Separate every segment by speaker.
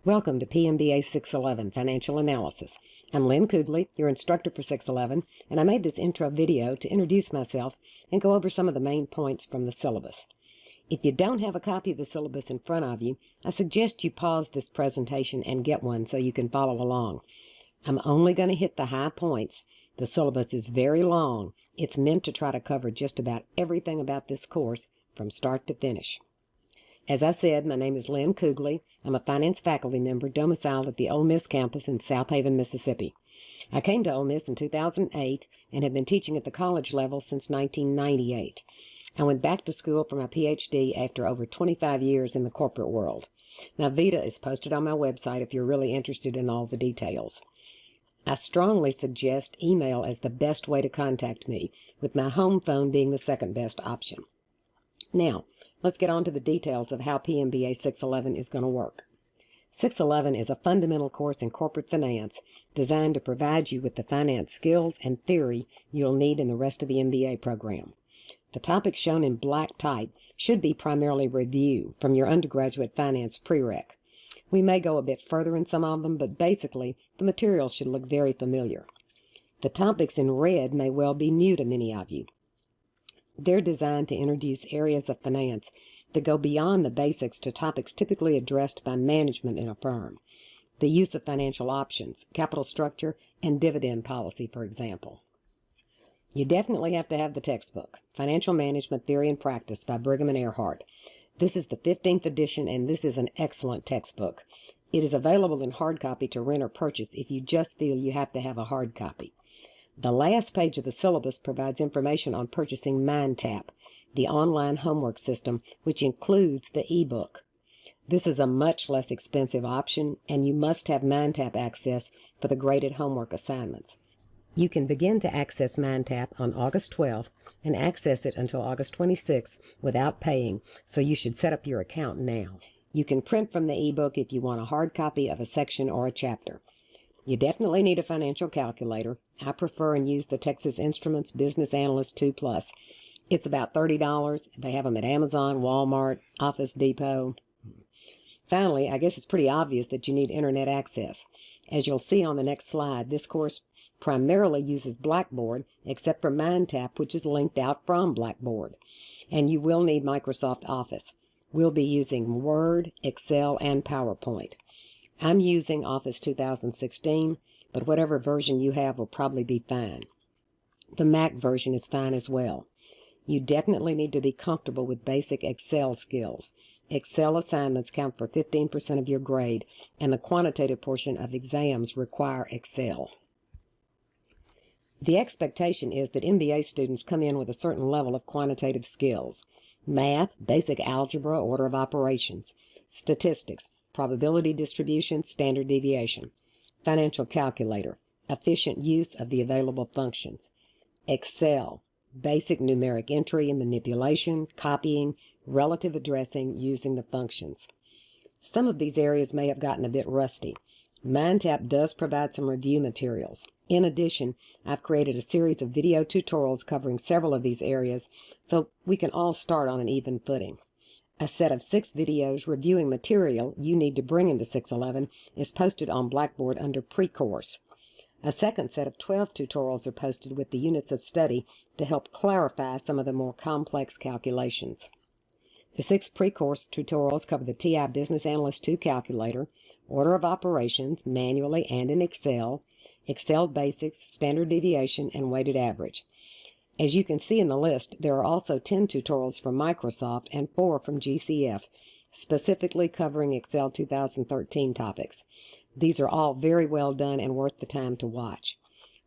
Speaker 1: Welcome to Pmba611 Financial Analysis. I'm Lynn Kugley, your instructor for 611, and I made this intro video to introduce myself and go over some of the main points from the syllabus. If you don't have a copy of the syllabus in front of you, I suggest you pause this presentation and get one so you can follow along. I'm only going to hit the high points. The syllabus is very long. It's meant to try to cover just about everything about this course from start to finish. As I said, my name is Lynn Kugley. I'm a finance faculty member domiciled at the Ole Miss campus in South Haven, Mississippi. I came to Ole Miss in 2008 and have been teaching at the college level since 1998. I went back to school for my PhD after over 25 years in the corporate world. My vita is posted on my website if you're really interested in all the details. I strongly suggest email as the best way to contact me, with my home phone being the second best option. Now, let's get on to the details of how Pmba611 is going to work. 611 is a fundamental course in corporate finance designed to provide you with the finance skills and theory you'll need in the rest of the MBA program. The topics shown in black type should be primarily review from your undergraduate finance prereq. We may go a bit further in some of them, but basically the material should look very familiar. The topics in red may well be new to many of you. They're designed to introduce areas of finance that go beyond the basics to topics typically addressed by management in a firm. The use of financial options, capital structure, and dividend policy, for example. You definitely have to have the textbook, Financial Management Theory and Practice by Brigham and Earhart. This is the 15th edition, and this is an excellent textbook. It is available in hard copy to rent or purchase if you just feel you have to have a hard copy. The last page of the syllabus provides information on purchasing Mindtap, the online homework system, which includes the ebook. This is a much less expensive option, and you must have Mindtap access for the graded homework assignments. You can begin to access Mindtap on August 12th and access it until August 26th without paying, so you should set up your account now. You can print from the ebook if you want a hard copy of a section or a chapter. You definitely need a financial calculator. I prefer and use the Texas Instruments Business Analyst 2 Plus. It's about $30. They have them at Amazon, Walmart, Office Depot. Finally, I guess it's pretty obvious that you need internet access. As you'll see on the next slide, this course primarily uses Blackboard, except for Mindtap, which is linked out from Blackboard. And you will need Microsoft Office. We'll be using Word, Excel, and PowerPoint. I'm using Office 2016, but whatever version you have will probably be fine. The Mac version is fine as well. You definitely need to be comfortable with basic Excel skills. Excel assignments count for 15% of your grade, and the quantitative portion of exams require Excel. The expectation is that MBA students come in with a certain level of quantitative skills. Math, basic algebra, order of operations, statistics, probability distribution, standard deviation, financial calculator, efficient use of the available functions, Excel, basic numeric entry and manipulation, copying, relative addressing using the functions. Some of these areas may have gotten a bit rusty. Mindtap does provide some review materials. In addition, I've created a series of video tutorials covering several of these areas so we can all start on an even footing. A set of 6 videos reviewing material you need to bring into 611 is posted on Blackboard under PreCourse. A second set of 12 tutorials are posted with the units of study to help clarify some of the more complex calculations. The 6 PreCourse tutorials cover the TI Business Analyst 2 calculator, order of operations manually and in Excel, Excel basics, standard deviation, and weighted average. As you can see in the list, there are also 10 tutorials from Microsoft and 4 from GCF, specifically covering Excel 2013 topics. These are all very well done and worth the time to watch.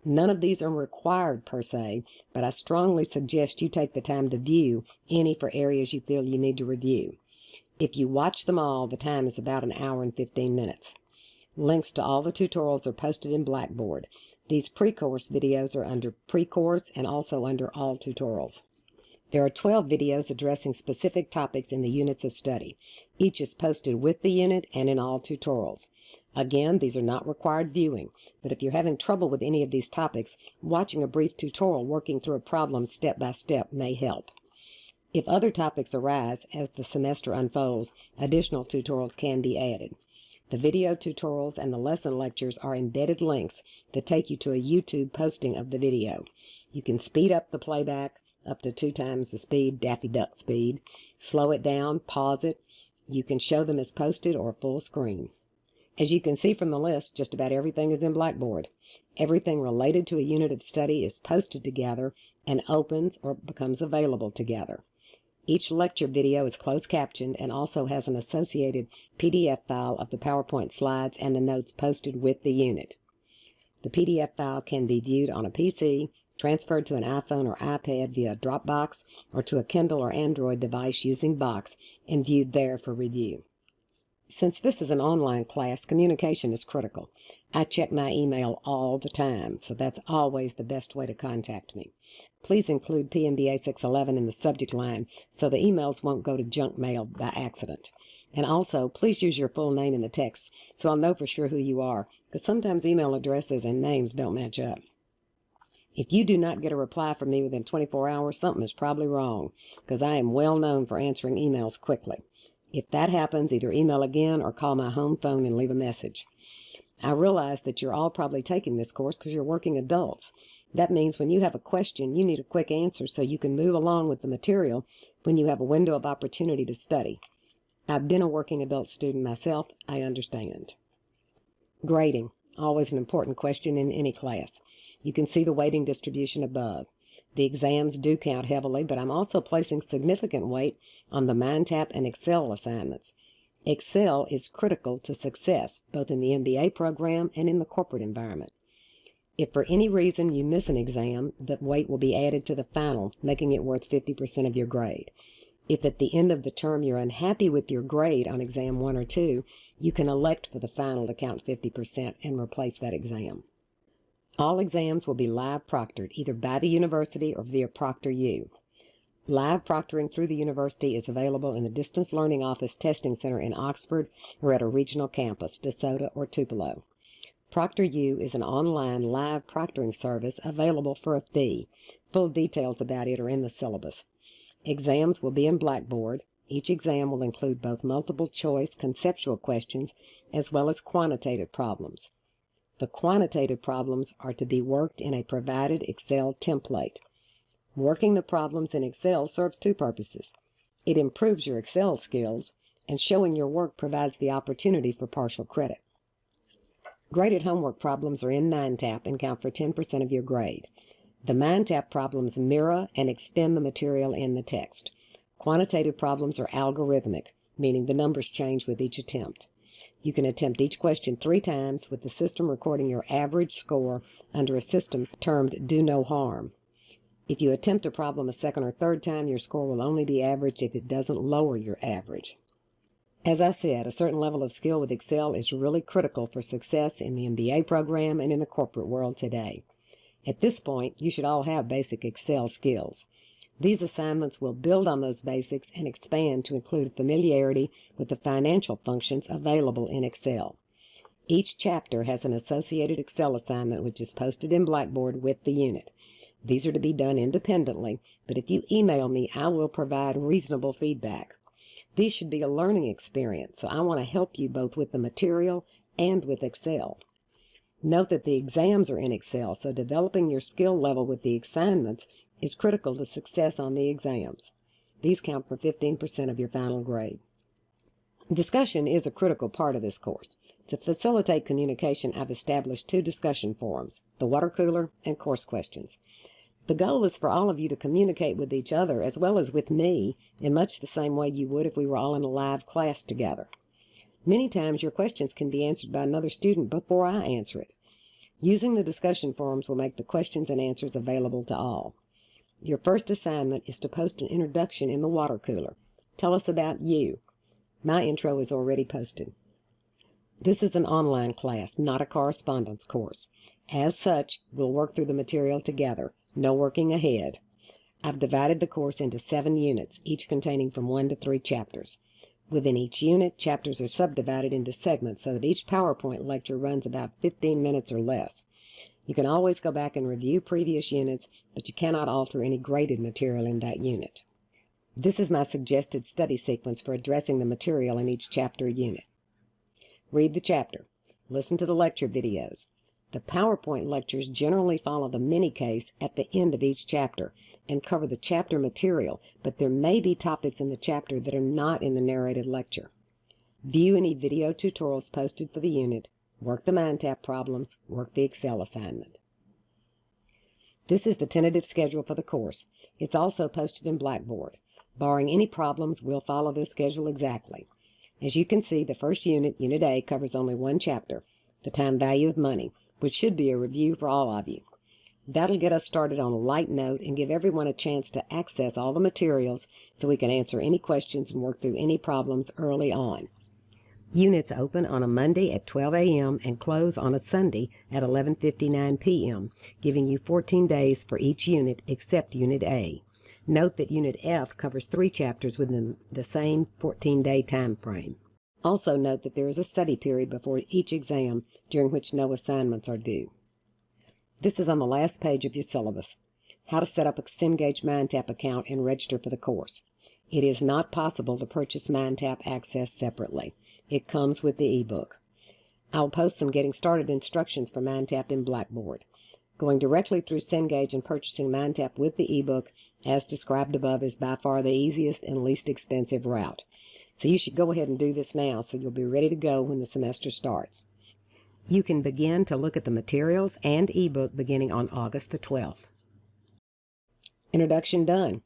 Speaker 1: None of these are required per se, but I strongly suggest you take the time to view any for areas you feel you need to review. If you watch them all, the time is about an hour and 15 minutes. Links to all the tutorials are posted in Blackboard. These pre-course videos are under pre-course and also under all tutorials. There are 12 videos addressing specific topics in the units of study. Each is posted with the unit and in all tutorials. Again, these are not required viewing, but if you're having trouble with any of these topics, watching a brief tutorial working through a problem step by step may help. If other topics arise as the semester unfolds, additional tutorials can be added. The video tutorials and the lesson lectures are embedded links that take you to a YouTube posting of the video. You can speed up the playback up to 2 times the speed, Daffy Duck speed, slow it down, pause it. You can show them as posted or full screen. As you can see from the list, just about everything is in Blackboard. Everything related to a unit of study is posted together and opens or becomes available together. Each lecture video is closed captioned and also has an associated PDF file of the PowerPoint slides and the notes posted with the unit. The PDF file can be viewed on a PC, transferred to an iPhone or iPad via Dropbox, or to a Kindle or Android device using Box, and viewed there for review. Since this is an online class, communication is critical. I check my email all the time, so that's always the best way to contact me. Please include Pmba611 in the subject line so the emails won't go to junk mail by accident. And also, please use your full name in the text so I'll know for sure who you are, because sometimes email addresses and names don't match up. If you do not get a reply from me within 24 hours, something is probably wrong, because I am well known for answering emails quickly. If that happens, either email again or call my home phone and leave a message. I realize that you're all probably taking this course because you're working adults. That means when you have a question, you need a quick answer so you can move along with the material when you have a window of opportunity to study. I've been a working adult student myself. I understand. Grading, always an important question in any class. You can see the weighting distribution above. The exams do count heavily, but I'm also placing significant weight on the Mindtap and Excel assignments. Excel is critical to success, both in the MBA program and in the corporate environment. If for any reason you miss an exam, that weight will be added to the final, making it worth 50% of your grade. If at the end of the term you're unhappy with your grade on exam 1 or 2, you can elect for the final to count 50% and replace that exam. All exams will be live proctored, either by the university or via ProctorU. Live proctoring through the university is available in the Distance Learning Office Testing Center in Oxford or at a regional campus, DeSoto or Tupelo. ProctorU is an online live proctoring service available for a fee. Full details about it are in the syllabus. Exams will be in Blackboard. Each exam will include both multiple-choice conceptual questions as well as quantitative problems. The quantitative problems are to be worked in a provided Excel template. Working the problems in Excel serves 2 purposes. It improves your Excel skills, and showing your work provides the opportunity for partial credit. Graded homework problems are in Mindtap and count for 10% of your grade. The Mindtap problems mirror and extend the material in the text. Quantitative problems are algorithmic, meaning the numbers change with each attempt. You can attempt each question 3 times with the system recording your average score under a system termed Do No Harm. If you attempt a problem a second or third time, your score will only be averaged if it doesn't lower your average. As I said, a certain level of skill with Excel is really critical for success in the MBA program and in the corporate world today. At this point, you should all have basic Excel skills. These assignments will build on those basics and expand to include familiarity with the financial functions available in Excel. Each chapter has an associated Excel assignment which is posted in Blackboard with the unit. These are to be done independently, but if you email me, I will provide reasonable feedback. These should be a learning experience, so I want to help you both with the material and with Excel. Note that the exams are in Excel, so developing your skill level with the assignments is critical to success on the exams. These count for 15% of your final grade. Discussion is a critical part of this course. To facilitate communication, I've established 2 discussion forums, the water cooler and course questions. The goal is for all of you to communicate with each other as well as with me in much the same way you would if we were all in a live class together. Many times your questions can be answered by another student before I answer it. Using the discussion forums will make the questions and answers available to all. Your first assignment is to post an introduction in the water cooler. Tell us about you. My intro is already posted. This is an online class, not a correspondence course. As such, we'll work through the material together. No working ahead. I've divided the course into 7 units, each containing from 1 to 3 chapters. Within each unit, chapters are subdivided into segments so that each PowerPoint lecture runs about 15 minutes or less. You can always go back and review previous units, but you cannot alter any graded material in that unit. This is my suggested study sequence for addressing the material in each chapter or unit. Read the chapter. Listen to the lecture videos. The PowerPoint lectures generally follow the mini case at the end of each chapter and cover the chapter material, but there may be topics in the chapter that are not in the narrated lecture. View any video tutorials posted for the unit, work the Mindtap problems, work the Excel assignment. This is the tentative schedule for the course. It's also posted in Blackboard. Barring any problems, we'll follow this schedule exactly. As you can see, the first unit, Unit A, covers only one chapter, the time value of money, which should be a review for all of you. That'll get us started on a light note and give everyone a chance to access all the materials so we can answer any questions and work through any problems early on. Units open on a Monday at 12 a.m. and close on a Sunday at 11:59 p.m., giving you 14 days for each unit except Unit A. Note that Unit F covers 3 chapters within the same 14-day time frame. Also note that there is a study period before each exam, during which no assignments are due. This is on the last page of your syllabus. How to set up a Cengage Mindtap account and register for the course. It is not possible to purchase Mindtap Access separately. It comes with the ebook. I'll post some getting started instructions for Mindtap in Blackboard. Going directly through Cengage and purchasing Mindtap with the ebook, as described above, is by far the easiest and least expensive route. So you should go ahead and do this now so you'll be ready to go when the semester starts. You can begin to look at the materials and ebook beginning on August the 12th. Introduction done.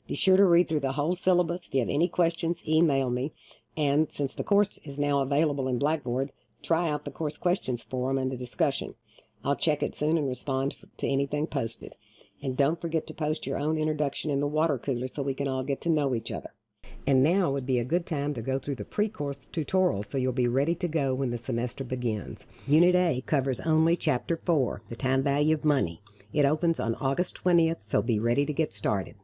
Speaker 1: Be sure to read through the whole syllabus. If you have any questions, email me. And since the course is now available in Blackboard, try out the course questions forum and the discussion. I'll check it soon and respond to anything posted. And don't forget to post your own introduction in the water cooler so we can all get to know each other. And now would be a good time to go through the PreCourse Tutorials so you'll be ready to go when the semester begins. Unit A covers only Chapter 4, the time value of money. It opens on August 20th, so be ready to get started.